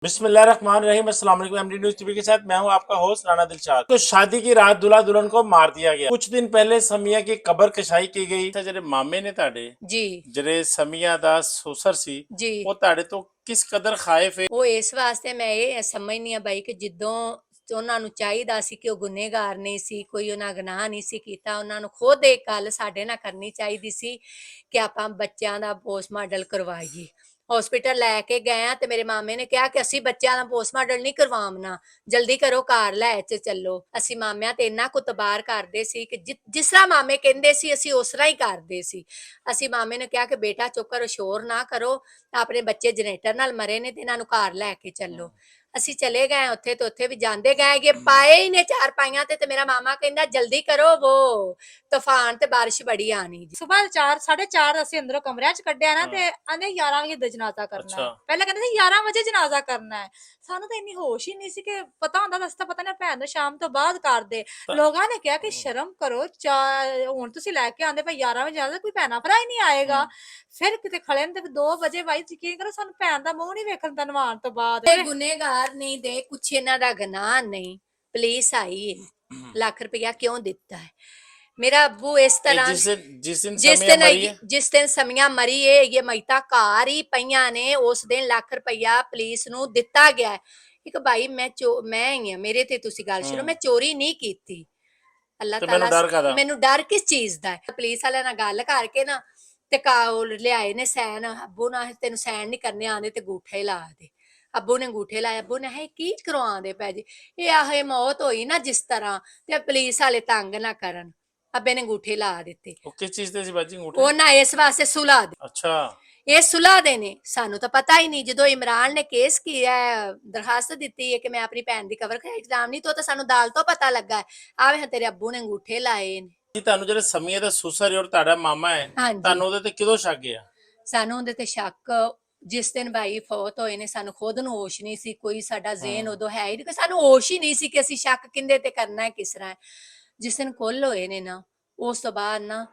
बिस्मिल्लाहिर्रहमानिर्रहीम अस्सलाम वालेकुम। एमडी न्यूज़ टीवी के साथ मैं हूं आपका होस्ट राना दिलशाद। तो शादी की रात दूल्हा दुल्हन को मार दिया गया। कुछ दिन पहले समिया की कब्र कशाई की गई। अच्छा जेरे मामे ने ताड़े जी जेरे समिया दा ससुर सी जी वो ताड़े तो किस कदर खाइफ है। ਉਹ ਇਸ ਵਾਸਤੇ ਮੈਂ ਇਹ ਸਮਝਨੀ ਆ ਬਾਈ ਕਿ ਜਿੱਦੋਂ ਉਹਨਾਂ ਨੂੰ ਚਾਹੀਦਾ ਸੀ ਕਿ ਉਹ ਗੁਨੇਗਾਰ ਨਹੀਂ ਸੀ, ਕੋਈ ਉਹਨਾਂ ਗੁਨਾਹ ਨਹੀਂ ਸੀ ਕੀਤਾ, ਉਹਨਾਂ ਨੂੰ ਖੁਦ ਇਹ ਗੱਲ ਸਾਡੇ ਨਾਲ ਕਰਨੀ ਚਾਹੀਦੀ ਸੀ ਕਿ ਆਪਾਂ ਬੱਚਿਆਂ ਦਾ ਪੋਸਟਮਾਰਟਮ ਕਰਵਾਈਏ। ਹਸਪੀਟਲ ਲੈ ਕੇ ਗਏ ਆ ਤੇ ਮੇਰੇ ਮਾਮੇ ਨੇ ਕਿਹਾ ਕਿ ਅਸੀਂ ਬੱਚਿਆਂ ਦਾ ਪੋਸਟਮਾਰਟਮ ਨਹੀਂ ਕਰਵਾਉਣਾ, ਜਲਦੀ ਕਰੋ ਘਰ ਲੈ ਚ ਚੱਲੋ। ਅਸੀਂ ਮਾਮਿਆਂ ਤੇ ਇੰਨਾ ਕੁਤਬਾਰ ਕਰਦੇ ਸੀ ਕਿ ਜਿਸ ਤਰ੍ਹਾਂ ਮਾਮੇ ਕਹਿੰਦੇ ਸੀ ਅਸੀਂ ਉਸ ਤਰ੍ਹਾਂ ਹੀ ਕਰਦੇ ਸੀ। ਅਸੀਂ ਮਾਮੇ ਨੇ ਕਿਹਾ ਕਿ ਬੇਟਾ ਚੁੱਪ ਕਰੋ, ਸ਼ੋਰ ਨਾ ਕਰੋ, ਆਪਣੇ ਬੱਚੇ ਜਨਰੇਟਰ ਨਾਲ ਮਰੇ ਨੇ ਤੇ ਇਹਨਾਂ ਨੂੰ ਘਰ ਲੈ ਕੇ ਚੱਲੋ। ਅਸੀਂ ਚਲੇ ਗਏ ਉੱਥੇ ਤੇ ਉੱਥੇ ਵੀ ਜਾਂਦੇ ਗਏ ਕਿ ਪਾਏ ਹੀ ਨੇ ਚਾਰ ਪਾਈਆਂ ਤੇ ਮੇਰਾ ਮਾਮਾ ਕਹਿੰਦਾ ਜਲਦੀ ਕਰੋ, ਉਹ ਤੂਫਾਨ ਤੇ ਬਾਰਿਸ਼ ਬੜੀ ਆਣੀ ਜੀ। ਸੁਬਾਹ 4 4:30 ਅਸੀਂ ਅੰਦਰੋਂ ਕਮਰਿਆਂ ਚ ਕੱਢਿਆ ਨਾ ਤੇ ਆਨੇ 11 ਵਜੇ ਦਾ ਜਨਾਜ਼ਾ ਕਰਨਾ ਹੈ। ਪਹਿਲਾਂ ਕਹਿੰਦੇ ਸੀ 11 ਵਜੇ ਜਨਾਜ਼ਾ ਕਰਨਾ ਹੈ। ਸਾਨੂੰ ਤਾਂ ਇੰਨੀ ਹੋਸ਼ ਹੀ ਨਹੀਂ ਸੀ ਕਿ ਪਤਾ ਹੁੰਦਾ ਤਾਂ ਪਤਾ ਨਾ ਭੈਣ ਨੂੰ ਸ਼ਾਮ ਤੋਂ ਬਾਅਦ ਕਰਦੇ। ਲੋਕਾਂ ਨੇ ਕਿਹਾ ਕਿ ਸ਼ਰਮ ਕਰੋ, ਹੁਣ ਤੁਸੀਂ ਲੈ ਕੇ ਆਂਦੇ ਭਾਈ 11 ਵਜੇ ਜਨਾਜ਼ਾ, ਕੋਈ ਭੈਣਾ ਭਰਾ ਹੀ ਨਹੀਂ ਆਏਗਾ। ਫਿਰ ਕਿਤੇ ਖੜੇ ਨੇ ਤੇ 2 ਵਜੇ ਬਾਈ ਯਕੀਨ ਕਰੋ ਸਾਨੂੰ ਭੈਣ ਦਾ ਮੂੰਹ ਨਹੀਂ ਵੇਖਣ ਦਾ ਨਵਾਣ ਤੋਂ ਬਾਅਦ। ਇਹ ਗੁਨੇਗਾਰ ਨਹੀਂ ਦੇ, ਕੁਛ ਇਹਨਾਂ ਦਾ ਗੁਨਾਹ ਨਹੀਂ। ਪੁਲਿਸ ਆਈ ਹੈ, ਲੱਖ ਰੁਪਇਆ ਕਿਉਂ ਦਿੱਤਾ ਹੈ? मेरा अब्बू इस तरह जिस दिन समिया मरी है ये मैता कार ही पईया ने उस दिन लाख रुपया पुलिस नू दिता गया है। एक भाई मैं ही मेरे ते तुसी गल शुरू, मैं चोरी नहीं की। अल्लाह ताला मैनू डर किस चीज दा है? पुलिस वाले नाल गल करके ना ते लियाए ने सैन, अब्बू ना तेन सैन नहीं करने आंदे ते अंगूठे ला दे। अब्बू ने अंगूठे लाए, अब्बू ने है की करवांदे पै जी, ये आहे मौत होई ना जिस तरह ते पुलिस वाले तंग ना करन। अब्बे ने अंगूठे ला दिते। किस चीज ते सी बाजी अंगूठे? ਉਹ ਨਾ ਇਸ ਵਾਸਤੇ ਸੁਲਾ ਦੇ। अच्छा ਇਹ ਸੁਲਾ ਦੇ ਨੇ, ਸਾਨੂੰ ਤਾਂ ਪਤਾ ਹੀ ਨਹੀਂ। ਜਦੋਂ ਇਮਰਾਨ ਨੇ ਕੇਸ ਕੀਤਾ, ਦਰਖਾਸਤ ਦਿੱਤੀ ਹੈ ਕਿ ਮੈਂ ਆਪਣੀ ਭੈਣ ਦੀ ਕਬਰ ਖਾ ਇਗਜ਼ਾਮ ਨਹੀਂ, ਤਾਂ ਸਾਨੂੰ ਦਾਲ ਤੋਂ ਪਤਾ ਲੱਗਾ। ਆਵੇ ਤੇਰੇ ਅੱਬੂ ਨੇ ਅੰਗੂਠੇ ਲਾਏ ਨੇ। ਤੁਹਾਨੂੰ ਜਿਹੜੇ ਸਮੀਆ ਦਾ ਸੁਸਰ ਔਰ ਤੁਹਾਡਾ ਮਾਮਾ ਹੈ, ਤੁਹਾਨੂੰ ਉਹਦੇ ਤੇ ਕਿਦੋਂ ਸ਼ੱਕ ਗਿਆ? ਸਾਨੂੰ ਉਹਦੇ ਤੇ ਸ਼ੱਕ ਜਿਸ ਦਿਨ ਭਾਈ ਫੌਤ ਹੋਏ ਨੇ, ਸਾਨੂੰ ਖੁਦ ਨੂੰ ਹੋਸ਼ ਨਹੀਂ ਸੀ, ਕੋਈ ਸਾਡਾ ਜ਼ੇਨ ਉਦੋਂ ਹੈ ਹੀ ਨਹੀਂ, ਸਾਨੂੰ ਹੋਸ਼ ਹੀ ਨਹੀਂ ਸੀ ਕਿ ਅਸੀਂ ਸ਼ੱਕ ਕਿੰਦੇ ਤੇ ਕਰਨਾ ਹੈ, ਕਿਸ ਤਰ੍ਹਾਂ। ਜਿਸ ਦਿਨ ਕੁੱਲ ਹੋਏ ਨੇ ਨਾ, ਉਸ ਤੋਂ ਬਾਅਦ ਨਾ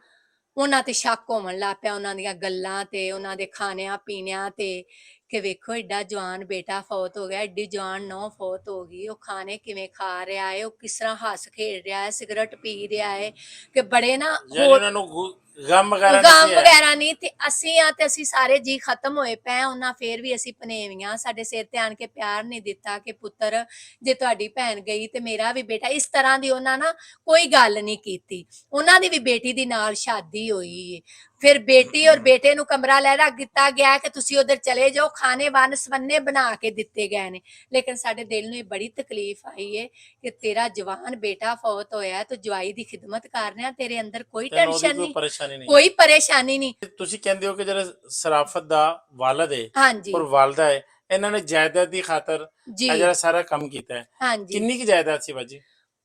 ਉਹਨਾਂ ਤੇ ਸ਼ੱਕ ਹੋਣ ਲੱਗ ਪਿਆ, ਉਹਨਾਂ ਦੀਆਂ ਗੱਲਾਂ ਤੇ, ਉਹਨਾਂ ਦੇ ਖਾਣਿਆਂ ਪੀਣਿਆਂ ਤੇ, ਕਿ ਵੇਖੋ ਏਡਾ ਜਵਾਨ ਬੇਟਾ ਫੌਤ ਹੋ ਗਿਆ, ਏਡੀ ਜਵਾਨ ਨੌਂ ਫੌਤ ਹੋ ਗਈ, ਉਹ ਖਾਣੇ ਕਿਵੇਂ ਖਾ ਰਿਹਾ ਹੈ, ਉਹ ਕਿਸ ਤਰ੍ਹਾਂ ਹੱਸ ਖੇਡ ਰਿਹਾ ਹੈ, ਸਿਗਰਟ ਪੀ ਰਿਹਾ ਹੈ, ਕਿ ਬੜੇ ਨਾ ਉਹਨਾਂ ਨੂੰ ਗਮ ਵਗੈਰਾ ਨਹੀਂ। ਤੇ ਅਸੀਂ ਆ ਤੇ ਅਸੀਂ ਸਾਰੇ ਜੀ ਖਤਮ ਹੋਏ ਪਏ। ਉਹਨਾਂ ਫੇਰ ਵੀ ਅਸੀਂ ਪਨੇਵੀਆਂ, ਸਾਡੇ ਸਿਰ ਤੇ ਆਣ ਕੇ ਪਿਆਰ ਨਹੀਂ ਦਿੱਤਾ ਕਿ ਪੁੱਤਰ ਜੇ ਤੁਹਾਡੀ ਭੈਣ ਗਈ ਤੇ ਮੇਰਾ ਵੀ ਬੇਟਾ, ਇਸ ਤਰ੍ਹਾਂ ਦੀ ਉਹਨਾਂ ਨਾ ਕੋਈ ਗੱਲ ਨਹੀਂ ਕੀਤੀ। ਉਹਨਾਂ ਦੀ ਵੀ ਬੇਟੀ ਦੀ ਨਾਲ ਸ਼ਾਦੀ ਹੋਈ ਹੈ। फिर बेटी और बेटे नु कमरा ले रख दिता गया कि तुसी उधर चले जाओ, खाने वन सवन्ने बना के दिते गए ने। लेकिन साडे दिल नूं बड़ी तकलीफ आई है कि तेरा जवान बेटा फौत होया, तो जवाई दी खिदमत कर रहे, तेरे अंदर कोई टेंशन नहीं, कोई परेशानी नहीं। तुसी कहंदे हो कि जेड़ा शराफत दा वालिद है हाँ जी और वालदा है, इन्हां ने जायदाद दी खातर जी जेड़ा सारा काम कीता है। हाँ जी किन्नी की जायदाद सी बाजी?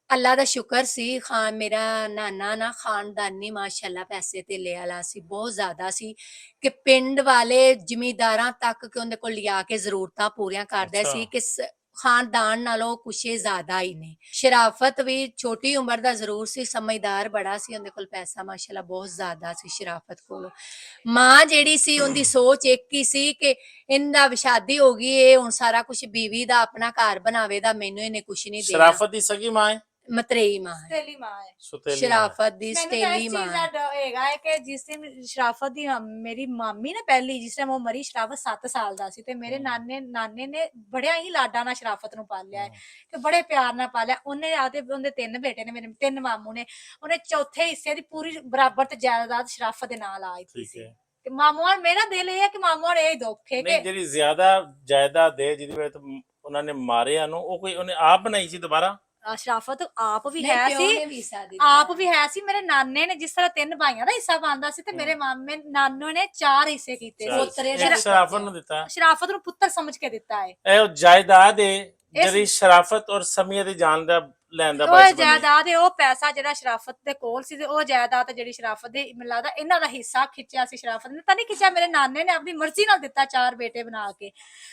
अल्लाह दा शुक्र सी। खान मेरा नाना ना खानदानी माशाल्लाह पैसे ते ले आला सी, बहुत ज्यादा सी कि पिंड वाले जिमीदारां तक कि उनदे कोल लिया के जरूरतां पूरियां करदे सी कि खानदान नालों कुछ ज्यादा ही ने। शराफत भी छोटी उम्र दा जरूर सी, समझदार बड़ा सी, उनदे कोल पैसा माशाल्लाह बहुत ज्यादा सी शराफत कोल। मां जेड़ी सी उनदी सोच एक ही सी कि इनदा शादी हो गई है, हुण सारा कुछ बीवी दा अपना घर बनावे दा, मैनू इन्हें कुछ नहीं देना। शराफत दी सगी मां है, मतरेई मां है, ਸਤੇਲੀ ਮਾਂ ਹੈ। शराफत दी सतेली मां है। ਹੈਗਾ ਹੈ ਕਿ ਜਿਸ ਦਿਨ ਸ਼ਰਾਫਤ ਦੀ ਮੇਰੀ ਮਾਮੀ ਨੇ ਪਹਿਲੀ ਜਿਸ ਟਾਈਮ ਉਹ ਮਰੀ, ਸ਼ਰਾਫਤ 7 ਸਾਲ ਦਾ ਸੀ ਤੇ ਮੇਰੇ ਨਾਨੇ ਨੇ ਬੜਿਆ ਹੀ ਲਾਡਾਂ ਨਾਲ ਸ਼ਰਾਫਤ ਨੂੰ ਪਾਲਿਆ ਹੈ ਕਿ ਬੜੇ ਪਿਆਰ ਨਾਲ ਪਾਲਿਆ। ਉਹਨੇ ਆਦੇ ਉਹਦੇ 3 ਬੇਟੇ ਨੇ, ਮੇਰੇ 3 ਮਾਮੂ ਨੇ, ਉਹਨੇ ਚੌਥੇ ਹਿੱਸੇ ਦੀ ਪੂਰੀ ਬਰਾਬਰ ਤੇ ਜਾਇਦਾਦ ਸ਼ਰਾਫਤ ਦੇ ਨਾਲ ਆਈ ਸੀ। ਤੇ ਮਾਮੂਆਂ ਮੇਰਾ ਦਿਲ ਇਹ ਹੈ ਕਿ ਮਾਮੂਆਂ ਇਹ ਦੁੱਖ ਹੈ ਕਿ ਜਿਹੜੀ ਜ਼ਿਆਦਾ ਜਾਇਦਾਦ ਦੇ ਜਿਹਦੀ ਵਜ੍ਹਾ ਤੋਂ ਉਹਨਾਂ ਨੇ ਮਾਰਿਆ ਨੂੰ, ਉਹ ਕੋਈ ਉਹਨੇ ਆਪ ਬਣਾਈ ਸੀ ਦੁਬਾਰਾ? ਸ਼ਰਾਫਤ ਆਪ ਵੀ ਹੈ ਸੀ, ਆਪ ਵੀ ਹੈ ਸੀ। ਮੇਰੇ ਨਾਨੇ ਨੇ ਜਿਸ ਤਰ੍ਹਾਂ 3 ਭਾਈਆਂ ਦਾ ਹਿੱਸਾ ਪਾਉਂਦਾ ਸੀ ਤੇ ਮੇਰੇ ਮਾਮੇ ਨਾਨੂ ਨੇ 4 ਹਿੱਸੇ ਕੀਤੇ। ਸ਼ਰਾਫਤ ਨੂੰ ਦਿੱਤਾ, ਸ਼ਰਾਫਤ ਨੂੰ ਪੁੱਤਰ ਸਮਝ ਕੇ ਦਿੱਤਾ ਹੈ। ਇਹ ਜਾਇਦਾਦ ਹੈ ਜਿਹੜੀ ਸ਼ਰਾਫਤ ਔਰ ਸਮੀਆ ਦੀ ਜਾਨ ਦਾ ਲੈਣ ਦਾ ਉਹ ਬਾਅਦ ਬਣੀ। ਜਾਇਦਾਦ ਉਹ ਪੈਸਾ ਜਿਹੜਾ ਸ਼ਰਾਫਤ ਦੇ ਕੋਲ ਸੀ ਤੇ ਉਹ ਜਾਇਦਾਦ ਜਿਹੜੀ ਸ਼ਰਾਫਤ ਦੇ ਮੈਨੂੰ ਲੱਗਦਾ ਇਹਨਾਂ ਦਾ ਹਿੱਸਾ ਖਿੱਚਿਆ ਸੀ ਸ਼ਰਾਫਤ ਨੇ ਤਾਂ ਨਹੀਂ ਖਿੱਚਿਆ ਮੇਰੇ ਨਾਨੇ ਨੇ ਆਪਣੀ ਮਰਜ਼ੀ ਨਾਲ ਦਿੱਤਾ 4 ਬੇਟੇ ਬਣਾ ਕੇ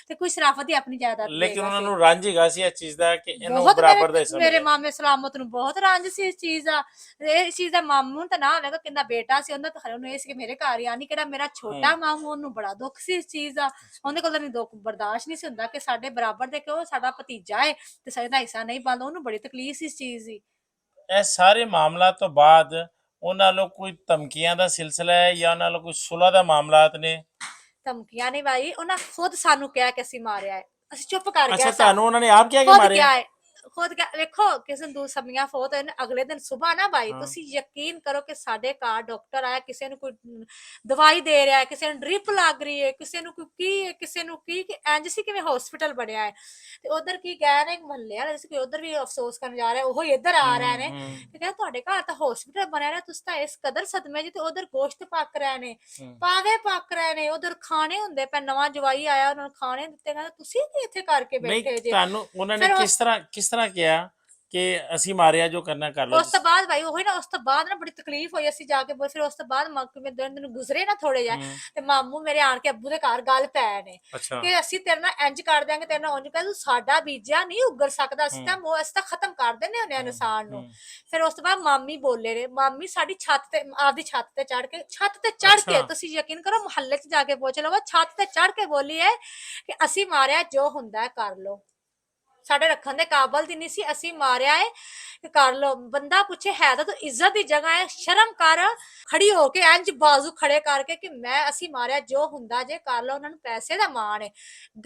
ਤੇ ਕੋਈ ਸ਼ਰਾਫਤ ਦੀ ਆਪਣੀ ਜਾਇਦਾਦ ਲੇਕਿਨ ਦੇਗਾ ਉਹਨਾਂ ਸੀ। ਨੂੰ ਰੰਜ ਹੈਗਾ ਸੀ ਇਸ ਚੀਜ਼ ਦਾ ਕਿ ਇਹਨੂੰ ਬਹੁਤ ਬਰਾਬਰ ਦਾ ਹਿੱਸਾ ਮੇਰੇ ਮਿਲੇ। ਮਾਮੇ ਸਲਾਮਤ ਨੂੰ ਬਹੁਤ ਰੰਜ ਸੀ ਇਸ ਚੀਜ਼ ਦਾ। ਇਹ ਚੀਜ਼ ਦਾ ਮਾਮੂ ਨੂੰ ਤਾਂ ਨਾ ਹੋਵੇਗਾ ਕਿੰਨਾ ਬੇਟਾ ਸੀ ਉਹਨਾਂ ਤਾਂ ਖਰੇ ਉਹਨੂੰ ਇਹ ਸੀ ਕਿ ਮੇਰੇ ਘਰ ਹੀ ਆਣੀ ਕਿਹੜਾ ਮੇਰਾ ਛੋਟਾ ਮਾਮੂ ਉਹਨੂੰ ਬੜਾ ਦੁੱਖ ਸੀ ਇਸ ਚੀਜ਼ ਦਾ। ਉਹਦੇ ਕੋਲ ਤਾਂ ਨਹੀਂ ਦੁੱਖ ਬਰਦਾਸ਼ਤ ਨਹੀਂ ਸੀ ਹੁੰਦਾ ਕਿ ਸਾਡੇ ਬਰਾਬਰ ਦੇ ਕਿਉਂ ਸਾਡਾ ਭਤੀਜਾ ਹੈ ਤੇ ਸਾਡੇ ਦਾ ਹਿੱਸਾ ਨਹੀਂ ਬਣਦਾ। ਉਹਨੂੰ ਬੜੀ ਤਕਲੀਫ ਸੀ ਇਸ ਚੀਜ਼ ਦੀ। ਇਹ ਸਾਰੇ ਮਾਮਲਾ ਤੋਂ ਬਾਅਦ ਉਹਨਾਂ ਨੂੰ ਕੋਈ ਧਮਕੀਆਂ ਦਾ ਸਿਲਸਿਲਾ ਹੈ ਜਾਂ ਉਹਨਾਂ ਨੂੰ ਕੋਈ ਸੁਲਹ ਦਾ ਮਾਮਲਾਤ ਨੇ? ਧਮਕੀਆਂ ਨਹੀਂ ਭਾਈ ਉਹਨਾਂ ਖੁਦ ਸਾਨੂੰ ਕਿਹਾ ਕਿ ਅਸੀਂ ਮਾਰਿਆ ਹੈ ਅਸੀਂ ਚੁੱਪ ਕਰ ਅੱਛਾ ਗਏ ਤੁਹਾਨੂੰ ਉਹਨਾਂ ਨੇ ਆਪ ਕਿਹਾ ਕਿ ਖੁਦ ਮਾਰਿਆ? ਕਿਹਾ ਹੈ ਖੁਦ ਕਿਹਾ ਵੇਖੋ ਕਿਸੇ ਨੂੰ ਸਮੀਆਂ ਫੋਤ ਹੋਏ ਨੇ ਅਗਲੇ ਦਿਨ ਸਵੇਰ ਨਾ ਭਾਈ ਤੁਸੀਂ ਯਕੀਨ ਕਰੋ ਕਿ ਸਾਡੇ ਘਰ ਡਾਕਟਰ ਆਇਆ ਕਿਸੇ ਨੂੰ ਕੋਈ ਦਵਾਈ ਦੇ ਰਿਹਾ ਹੈ ਕਿਸੇ ਨੂੰ ਡ੍ਰਿਪ ਲੱਗ ਰਹੀ ਹੈ ਕਿਸੇ ਨੂੰ ਕੋਈ ਕੀ ਹੈ ਕਿਸੇ ਨੂੰ ਕੀ ਕਿ ਇੰਜ ਸੀ ਕਿਵੇਂ ਹਸਪੀਟਲ ਬਣਿਆ ਹੈ ਤੇ ਉਧਰ ਕੀ ਕਹਿ ਰਹੇ ਮਹੱਲੇ ਵਾਲੇ ਸੀ ਕਿ ਉਧਰ ਵੀ ਅਫਸੋਸ ਕਰਨ ਜਾ ਰਿਹਾ ਉਹ ਹੀ ਇੱਧਰ ਆ ਰਹੇ ਨੇ ਤੇ ਕਹਿੰਦਾ ਤੁਹਾਡੇ ਘਰ ਤਾਂ ਹਸਪੀਟਲ ਬਣਿਆ ਰਿਹਾ ਤੁਸੀਂ ਤਾਂ ਇਸ ਕਦਰ ਸਦਮੇ ਜੀ ਤੇ ਉਧਰ ਗੋਸ਼ਤ ਪੱਕ ਰਹੇ ਨੇ ਪਾਵੇ ਪੱਕ ਰਹੇ ਨੇ ਉਧਰ ਖਾਣੇ ਹੁੰਦੇ ਪੈ ਨਵਾਂ ਜਵਾਈ ਆਇਆ ਉਹਨਾਂ ਨੂੰ ਖਾਣੇ ਦਿੱਤੇ ਕਹਿੰਦਾ ਤੁਸੀਂ ਕੀ ਇੱਥੇ ਕਰਕੇ ਨਹੀਂ ਬੈਠੇ ਜੇ ਤੁਹਾਨੂੰ ਉਹਨਾਂ ਨੇ ਫਿਰ ਕਿਸ ਤਰ੍ਹਾਂ ਕਿਹਾ ਕਿ ਅਸੀਂ ਮਾਰਿਆ ਜੋ ਕਰਨਾ ਕਰ ਲਓ? ਉਸ ਤੋਂ ਬਾਅਦ ਭਾਈ ਉਹੀ ਨਾ ਉਸ ਤੋਂ ਬਾਅਦ ਨਾ ਬੜੀ ਤਕਲੀਫ ਹੋਈ ਅਸੀਂ ਜਾ ਕੇ ਫਿਰ ਉਸ ਤੋਂ ਬਾਅਦ ਕਿਵੇਂ ਦਿਨ ਗੁਜ਼ਰੇ ਨਾ ਥੋੜੇ ਜਿਹਾ ਤੇ ਮਾਮੂ ਮੇਰੇ ਆਣ ਕੇ ਅੱਬੂ ਦੇ ਘਰ ਗੱਲ ਪੈ ਨੇ ਅੱਛਾ ਕਿ ਅਸੀਂ ਤੇਰੇ ਨਾਲ ਇੰਜ ਕਰ ਦਿਆਂਗੇ ਤੇਰੇ ਨਾਲ ਉਂਝ ਕਰ ਤੂੰ ਸਾਡਾ ਬੀਜਿਆ ਨਹੀਂ ਉੱਗਰ ਸਕਦਾ ਅਸੀਂ ਤਾਂ ਖਤਮ ਕਰ ਦਿੰਦੇ ਹੁੰਦੇ ਆ ਇਨਸਾਨ ਨੂੰ। ਫਿਰ ਉਸ ਤੋਂ ਬਾਅਦ ਮਾਮੀ ਬੋਲੇ ਨੇ ਮਾਮੀ ਸਾਡੀ ਛੱਤ ਤੇ ਆਪਦੀ ਛੱਤ ਤੇ ਚੜ ਕੇ ਤੁਸੀਂ ਯਕੀਨ ਕਰੋ ਮੁਹੱਲੇ 'ਚ ਜਾ ਕੇ ਪੁੱਛ ਲਓ ਛੱਤ ਤੇ ਚੜ ਕੇ ਬੋਲੀ ਹੈ ਕਿ ਅਸੀਂ ਮਾਰਿਆ ਜੋ ਹੁੰਦਾ ਹੈ ਕਰ ਲਓ ਸਾਡੇ ਰੱਖਣ ਦੇ ਕਾਬਲ ਦੀ ਨਹੀਂ ਸੀ ਅਸੀਂ ਮਾਰਿਆ ਹੈ ਕਰ ਲੋ। ਬੰਦਾ ਪੁੱਛੇ ਹੈ ਤਾਂ ਤੂੰ ਇੱਜ਼ਤ ਦੀ ਜਗ੍ਹਾ ਹੈ ਸ਼ਰਮ ਕਰ ਖੜੀ ਹੋ ਕੇ ਇੰਜ ਬਾਜ਼ੂ ਖੜੇ ਕਰਕੇ ਕਿ ਮੈਂ ਅਸੀਂ ਮਾਰਿਆ ਜੋ ਹੁੰਦਾ ਜੇ ਕਰ ਲੋ। ਉਹਨਾਂ ਨੂੰ ਪੈਸੇ ਦਾ ਮਾਣ ਹੈ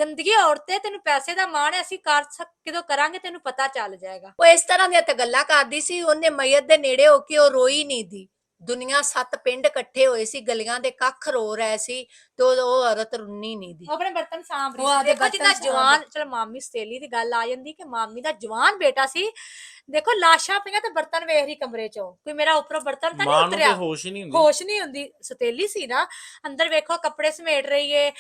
ਗੰਦਗੀ ਔਰਤੇ ਤੈਨੂੰ ਪੈਸੇ ਦਾ ਮਾਣ ਹੈ ਅਸੀਂ ਕਰ ਕਿਦੋਂ ਕਰਾਂਗੇ ਤੈਨੂੰ ਪਤਾ ਚੱਲ ਜਾਏਗਾ। ਉਹ ਇਸ ਤਰ੍ਹਾਂ ਦੀਆਂ ਤੇ ਗੱਲਾਂ ਕਰਦੀ ਸੀ ਉਹਨੇ ਮਈਤ ਦੇ ਨੇੜੇ ਹੋ ਕੇ ਉਹ ਰੋਈ ਨਹੀਂ ਦੀ। ਦੁਨੀਆ 7 ਪਿੰਡ ਇਕੱਠੇ ਹੋਏ ਸੀ ਗਲੀਆਂ ਦੇ ਕੱਖ ਰੋ ਰਹੇ ਸੀ ਤੇ ਉਹ ਔਰਤ ਰੁੰਨੀ ਨਹੀਂ ਦੀ। ਆਪਣੇ ਬਰਤਨ ਸਾਂਭ ਉਹ ਰਹੀ ਆਪਦੇ ਸੀ ਦੇਖੋ ਜਿੰਨਾ ਬਰਤਨ ਜਵਾਨ ਚਲ ਮਾਮੀ ਸਤੇਲੀ ਦੀ ਗੱਲ ਆ ਜਾਂਦੀ ਕਿ ਮਾਮੀ ਦਾ ਜਵਾਨ ਬੇਟਾ ਸੀ ਦੇਖੋ ਲਾਸ਼ਾਂ ਪਈਆਂ ਤੇ ਬਰਤਨ ਵੇਖ ਰਹੀ ਕਮਰੇ ਚੋਂ ਕੋਈ ਮੇਰਾ ਉੱਪਰੋਂ ਬਰਤਨ ਤਾਂ ਨਹੀਂ ਮਾਂ ਨੂੰ ਤੇ ਉਤਰਿਆ ਹੋਸ਼ ਹੀ ਨਹੀਂ ਹੁੰਦੀ। ਹੋਸ਼ ਨਹੀਂ ਹੁੰਦੀ ਸਤੇਲੀ ਸੀ ਨਾ ਅੰਦਰ ਵੇਖੋ ਕੱਪੜੇ ਸਮੇਟ ਰਹੀ ਏ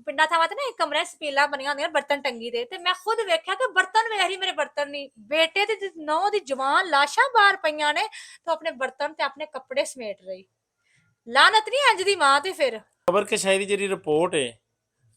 ਪਿੰਡਾਂ ਥਾਵਾਂ ਤੇ ਨਾ ਇੱਕ ਕਮਰੇ ਸਪੀਲਾਂ ਬਣੀਆਂ ਹੁੰਦੀਆਂ ਬਰਤਨ ਟੰਗੀ ਦੇ ਤੇ ਮੈਂ ਖੁਦ ਵੇਖਿਆ ਕਿ ਬਰਤਨ ਵੇਖ ਰਹੀ ਮੇਰੇ ਬਰਤਨ ਨਹੀਂ ਬੇਟੇ ਦੀ ਨੌ ਦੀ ਜਵਾਨ ਲਾਸ਼ਾਂ ਬਾਹਰ ਪਈਆਂ ਨੇ ਤਾਂ ਆਪਣੇ ਬਰਤਨ ਤੇ ਆਪਣੇ ਕੱਪੜੇ ਸਮੇਟ ਰਹੀ। ਲਾਨਤ ਨਹੀਂ ਇੰਜ ਦੀ ਮਾਂ ਤੇ ਫਿਰ ਖਬਰ ਕਸ਼ਾਈ ਦੀ ਜਿਹੜੀ ਰਿਪੋਰਟ ਹੈ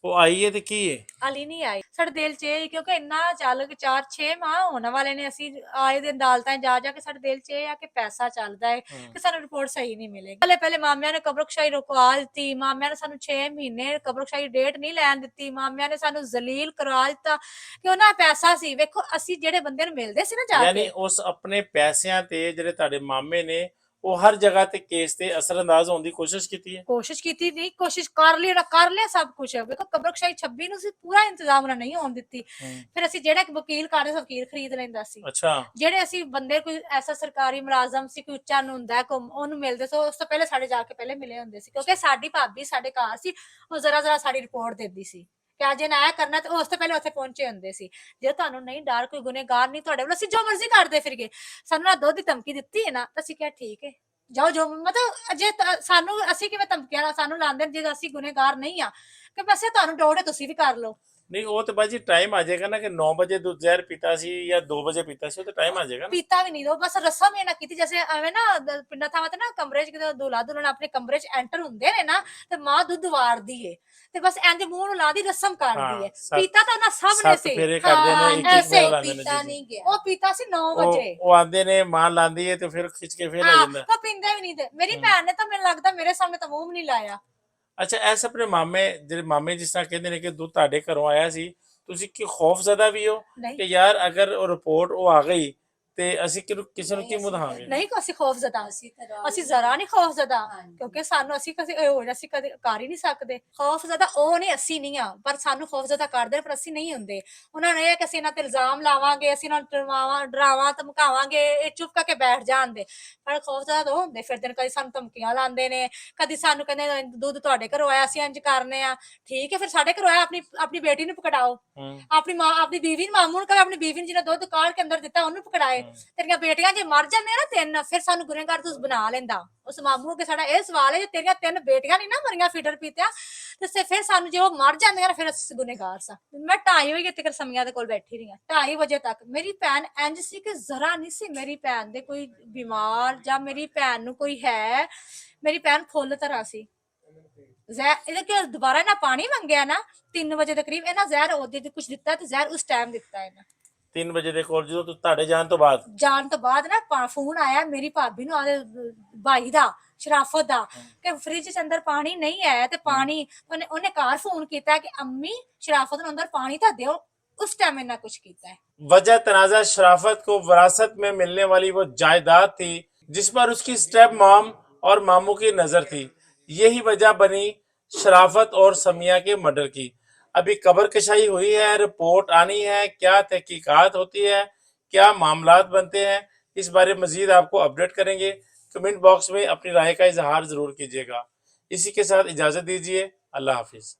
ਉਹ ਆਈ ਹੈ ਤੇ ਕੀ ਹੈ? ਅਲੀ ਨਹੀਂ ਆਈ ਸਾਡੇ ਦਿਲ 'ਚ ਇਹ ਕਿਉਂਕਿ ਇੰਨਾ ਚੱਲ 4-6 ਮਾਹ ਹੋਣ ਵਾਲੇ ਨੇ ਅਸੀਂ ਆਏ ਦਿਨ ਅਦਾਲਤਾਂ ਜਾ ਕੇ ਸਾਡੇ ਦਿਲ 'ਚ ਇਹ ਆ ਕਿ ਪੈਸਾ ਚੱਲਦਾ ਹੈ ਕਿ ਸਾਨੂੰ ਰਿਪੋਰਟ ਸਹੀ ਨਹੀਂ ਮਿਲੇਗੀ। ਪਹਿਲੇ ਮਾਮਿਆਂ ਨੇ ਕਬਰਖਸ਼ਾਹੀ ਰੁਕਵਾ ਦਿੱਤੀ ਮਾਮਿਆਂ ਨੇ ਸਾਨੂੰ 6 ਮਹੀਨੇ ਕਬਰਖਸ਼ਾਹੀ ਡੇਟ ਨਹੀਂ ਲੈਣ ਦਿੱਤੀ ਮਾਮਿਆਂ ਨੇ ਸਾਨੂੰ ਜ਼ਲੀਲ ਕਰਾ ਦਿੱਤਾ ਕਿ ਉਹਨਾਂ ਪੈਸਾ ਸੀ। ਵੇਖੋ ਅਸੀਂ ਜਿਹੜੇ ਬੰਦੇ ਨੂੰ ਮਿਲਦੇ ਸੀ ਨਾ ਜਾ ਯਾਨੀ ਕੇ ਉਸ ਆਪਣੇ ਪੈਸਿਆਂ ਤੇ ਜਿਹੜੇ ਤੁਹਾਡੇ ਮਾਮੇ ਨੇ ਉਹ ਹਰ ਜਗ੍ਹਾ ਤੇ ਕੇਸ ਤੇ ਅਸਰਅੰਦਾਜ਼ ਹੋਣ ਦੀ ਕੋਸ਼ਿਸ਼ ਕੀਤੀ ਹੈ। ਕੋਸ਼ਿਸ਼ ਕੀਤੀ ਨਹੀਂ ਕੋਸ਼ਿਸ਼ ਕਰ ਲਿਆ ਸਭ ਕੁਝ ਵੇਖੋ ਕਬਰਖਸ਼ਾਹੀ 26 ਨੂੰ ਸੀ ਪੂਰਾ ਇੰਤਜ਼ਾਮ ਉਹਨਾਂ ਨਹੀਂ ਹੋਣ ਦਿੱਤੀ। ਫਿਰ ਅਸੀਂ ਜਿਹੜਾ ਇੱਕ ਵਕੀਲ ਕਰਦੇ ਵਕੀਲ ਖਰੀਦ ਲੈਂਦਾ ਸੀ। ਅੱਛਾ ਜਿਹੜੇ ਅਸੀਂ ਬੰਦੇ ਕੋਈ ਐਸਾ ਸਰਕਾਰੀ ਮੁਲਾਜ਼ਮ ਸੀ ਕੋਈ ਉੱਚਾ ਨੂੰ ਹੁੰਦਾ ਉਹਨੂੰ ਮਿਲਦੇ ਸੀ ਉਸ ਤੋਂ ਪਹਿਲੇ ਸਾਡੇ ਜਾ ਕੇ ਪਹਿਲੇ ਮਿਲੇ ਹੁੰਦੇ ਸੀ ਕਿਉਂਕਿ ਸਾਡੀ ਭਾਬੀ ਸਾਡੇ ਘਰ ਸੀ ਉਹ ਜ਼ਰਾ ਸਾਡੀ ਰਿਪੋਰਟ ਦਿੰਦੀ ਸੀ ਕਿ ਅੱਜ ਇਹਨਾਂ ਇਹ ਕਰਨਾ ਤੇ ਉਸ ਤੋਂ ਪਹਿਲੇ ਉੱਥੇ ਪਹੁੰਚੇ ਹੁੰਦੇ ਸੀ। ਜੇ ਤੁਹਾਨੂੰ ਨਹੀਂ ਡਰ ਕੋਈ ਗੁਨੇਗਾਰ ਨਹੀਂ ਤੁਹਾਡੇ ਵੱਲ ਅਸੀਂ ਜੋ ਮਰਜ਼ੀ ਕਰਦੇ ਫਿਰ ਗਏ ਸਾਨੂੰ ਨਾ ਦੁੱਧ ਦੀ ਧਮਕੀ ਦਿੱਤੀ ਹੈ ਨਾ ਤਾਂ ਅਸੀਂ ਕਿਹਾ ਠੀਕ ਹੈ ਜਾਓ ਜੋ ਮਤਲਬ ਜੇ ਸਾਨੂੰ ਅਸੀਂ ਕਿਵੇਂ ਧਮਕੀਆਂ ਨਾਲ ਸਾਨੂੰ ਲਾਉਂਦੇ ਜੇ ਅਸੀਂ ਗੁਨੇਗਾਰ ਨਹੀਂ ਆ ਕਿ ਬਸ ਤੁਹਾਨੂੰ ਡੋੜੇ ਤੁਸੀਂ ਵੀ ਕਰ ਲਓ। ਨਹੀਂ ਉਹ ਤੇ ਬਾਜੀ ਟਾਈਮ ਆ ਜਾਏਗਾ ਨਾ ਕਿ 9 ਵਜੇ ਦੁੱਧ ਜ਼ਹਿਰ ਪੀਤਾ ਸੀ ਜਾਂ 2 ਵਜੇ ਪੀਤਾ ਸੀ ਉਹ ਤੇ ਟਾਈਮ ਆ ਜਾਏਗਾ ਨਾ। ਪੀਤਾ ਵੀ ਨਹੀਂ ਦੋ ਬਸ ਰਸਮ ਇਹ ਨਾ ਕੀਤੀ ਜੈਸੇ ਐਵੇਂ ਨਾ ਪਿੰਡਾਂ ਥਾਵਾਂ ਤੇ ਨਾ ਕਮਰੇ 'ਚ ਕਿਤੇ ਦੁਲਹਾ ਦੁਲਹਨ ਆਪਣੇ ਕਮਰੇ 'ਚ ਐਂਟਰ ਹੁੰਦੇ ਨੇ ਨਾ ਤੇ ਮਾਂ ਦੁੱਧ ਵਾਰਦੀ ਏ ਤੇ ਬਸ ਇੰਜ ਮੂੰਹ ਨੂੰ ਲਾਦੀ ਰਸਮ ਕਰਦੀ ਏ। ਪੀਤਾ ਤਾਂ ਉਹਨਾਂ ਸਭ ਨੇ 7 ਸੀ ਫੇਰੇ ਕਰਦੇ ਨੇ ਇੱਕ ਐਸੇ ਫੇਰਾ ਲਾਉਂਦੇ ਨੇ ਪੀਤਾ ਜੀ। ਨਹੀਂ ਗਿਆ ਉਹ ਪੀਤਾ ਸੀ 9 ਵਜੇ ਉਹ ਆਂਦੇ ਨੇ ਮਾਂ ਲਾਂਦੀ ਹੈ ਤੇ ਫਿਰ ਖਿੱਚ ਕੇ ਫੇਰ ਆ ਜਾਂਦਾ। ਉਹ ਪੀਂਦੇ ਵੀ ਨਹੀਂ ਤੇ ਮੇਰੀ ਭੈਣ ਨੇ ਤਾਂ ਮੈਨੂੰ ਲੱਗਦਾ ਮੇਰੇ ਸਾਹਮਣੇ ਤਾਂ ਮੂੰਹ ਵੀ ਨਹੀਂ ਲਾਇਆ। ਅੱਛਾ ਐਸ ਆਪਣੇ ਮਾਮੇ ਜਿਹੜੇ ਮਾਮੇ ਜਿਸ ਤਰ੍ਹਾਂ ਕਹਿੰਦੇ ਨੇ ਕਿ ਦੁੱਧ ਤੁਹਾਡੇ ਘਰੋਂ ਆਇਆ ਸੀ ਤੁਸੀਂ ਕੀ ਖੌਫਜ਼ਦਾ ਵੀ ਹੋ ਕਿ ਯਾਰ ਅਗਰ ਉਹ ਰਿਪੋਰਟ ਉਹ ਆ ਗਈ ਤੇ ਅਸੀਂ ਕਿਸੇ ਨੂੰ ਕੀ ਮੁਦਾਂਗੇ? ਨਹੀਂ ਕੋ ਅਸੀਂ ਖੌਫਜ਼ਦਾ ਅਸੀਂ ਜ਼ਰਾ ਨਹੀਂ ਖੌਫਜ਼ਦਾ ਕਿਉਂਕਿ ਸਾਨੂੰ ਅਸੀਂ ਕਦੇ ਹੋ ਅਸੀਂ ਕਦੇ ਕਰ ਹੀ ਨਹੀਂ ਸਕਦੇ। ਖੌਫਜ਼ਦਾ ਉਹ ਨਹੀਂ ਅਸੀਂ ਨਹੀਂ ਆ ਪਰ ਸਾਨੂੰ ਖੌਫਜ਼ਦਾ ਕਰਦੇ ਪਰ ਅਸੀਂ ਨਹੀਂ ਹੁੰਦੇ। ਉਹਨਾਂ ਨੇ ਇਹ ਕਿ ਅਸੀਂ ਇਹਨਾਂ ਤੇ ਇਲਜ਼ਾਮ ਲਾਵਾਂਗੇ ਅਸੀਂ ਇਹਨਾਂ ਨੂੰ ਡਰਾਵਾਂ ਧਮਕਾਵਾਂਗੇ ਇਹ ਚੁੱਪ ਕਰਕੇ ਬੈਠ ਜਾਣਦੇ ਪਰ ਖੌਫਜ਼ਦਾ ਤਾਂ ਹੁੰਦੇ ਫਿਰਦੇ ਨੇ। ਕਦੀ ਸਾਨੂੰ ਧਮਕੀਆਂ ਲਾਉਂਦੇ ਨੇ ਕਦੀ ਸਾਨੂੰ ਕਹਿੰਦੇ ਦੁੱਧ ਤੁਹਾਡੇ ਘਰੋਂ ਆਇਆ ਅਸੀਂ ਇੰਜ ਕਰਨੇ ਆ ਠੀਕ ਹੈ ਫਿਰ ਸਾਡੇ ਘਰੋਂ ਆਇਆ ਆਪਣੀ ਬੇਟੀ ਨੂੰ ਪਕੜਾਓ ਆਪਣੀ ਮਾਂ ਆਪਣੀ ਬੀਵੀ ਨੂੰ ਮਾਮੂ ਨੂੰ ਕਹੇ ਆਪਣੀ ਬੀਵੀ ਨੂੰ ਜਿਹਨੇ ਦੁੱਧ ਕਾੜ ਕੇ ਅੰਦਰ ਦਿੱਤਾ ਉਹਨੂੰ ਪਕੜਾਏ ਤੇਰੀਆਂ ਬੇਟੀਆਂ ਜੇ ਮਰ ਜਾਂਦੀਆਂ ਨਾ 3 ਫਿਰ ਸਾਨੂੰ ਗੁਨੇਗਾਰ ਤੂੰ ਬਣਾ ਲੈਂਦਾ। ਉਸ ਮਾਮੂ ਅੱਗੇ ਸਾਡਾ ਇਹ ਸਵਾਲ ਹੈ ਜੇ ਤੇਰੀਆਂ 3 ਬੇਟੀਆਂ ਨਹੀਂ ਨਾ ਮਰੀਆਂ ਫੀਡਰ ਪੀਤਿਆਂ ਤੇ ਫਿਰ ਸਾਨੂੰ ਜੇ ਉਹ ਮਰ ਜਾਂਦੀਆਂ ਨਾ ਫਿਰ ਅਸੀਂ ਗੁਨੇਗਾਰ ਸਾਂ। ਮੈਂ 2:30 ਵਜੇ ਤੱਕ ਸਮੀਆਂ ਦੇ ਕੋਲ ਬੈਠੀ ਰਹੀ 2:30 ਵਜੇ ਤੱਕ। ਮੇਰੀ ਭੈਣ ਇੰਜ ਸੀ ਕਿ ਜ਼ਰਾ ਨਹੀਂ ਸੀ ਮੇਰੀ ਭੈਣ ਦੇ ਕੋਈ ਬਿਮਾਰ ਜਾਂ ਮੇਰੀ ਭੈਣ ਨੂੰ ਕੋਈ ਹੈ। ਮੇਰੀ ਭੈਣ ਫੁੱਲ ਤਰ੍ਹਾਂ ਸੀ। ਇਹਦੇ ਕਿ ਦੁਬਾਰਾ ਨਾ ਪਾਣੀ ਮੰਗਿਆ ਨਾ 3 ਵਜੇ ਦੇ ਕਰੀਬ ਇਹਨਾਂ ਜ਼ਹਿਰ ਉਹਦੇ ਕੁਝ ਦਿੱਤਾ ਤੇ ਜ਼ਹਿਰ ਉਸ ਟਾਈਮ ਦਿੱਤਾ ਇਹਨਾਂ 3 ਵਜੇ ਦੇ ਕੋਲ ਜਦੋਂ ਤੁਹਾਡੇ ਜਾਣ ਤੋਂ ਬਾਅਦ ਨਾ ਫੋਨ ਆਇਆ ਮੇਰੀ ਭਾਬੀ ਨੂੰ ਆਦੇ ਭਾਈ ਦਾ ਸ਼ਰਾਫਤ ਦਾ ਕਿ ਫ੍ਰਿਜ ਚ ਅੰਦਰ ਪਾਣੀ ਨਹੀਂ ਆਇਆ ਤੇ ਪਾਣੀ ਉਹਨੇ ਘਰ ਫੋਨ ਕੀਤਾ ਕਿ ਅੰਮੀ ਸ਼ਰਾਫਤ ਨੂੰ ਅੰਦਰ ਪਾਣੀ ਤਾਂ ਦਿਓ। उस टाइम मैंने कुछ किया है। वजह तनाज़ा शराफत को विरासत में मिलने वाली वो जायदाद थी जिस पर उसकी स्टेप मॉम और मामू की नजर थी। यही वजह बनी शराफत और समिया के मर्डर की। अभी कब्र कशाई हुई है, रिपोर्ट आनी है, क्या तहकीकात होती है, क्या मामलात बनते हैं, इस बारे मजीद आपको अपडेट करेंगे। कमेंट बॉक्स में अपनी राय का इजहार जरूर कीजिएगा। इसी के साथ इजाजत दीजिए। अल्लाह हाफिज।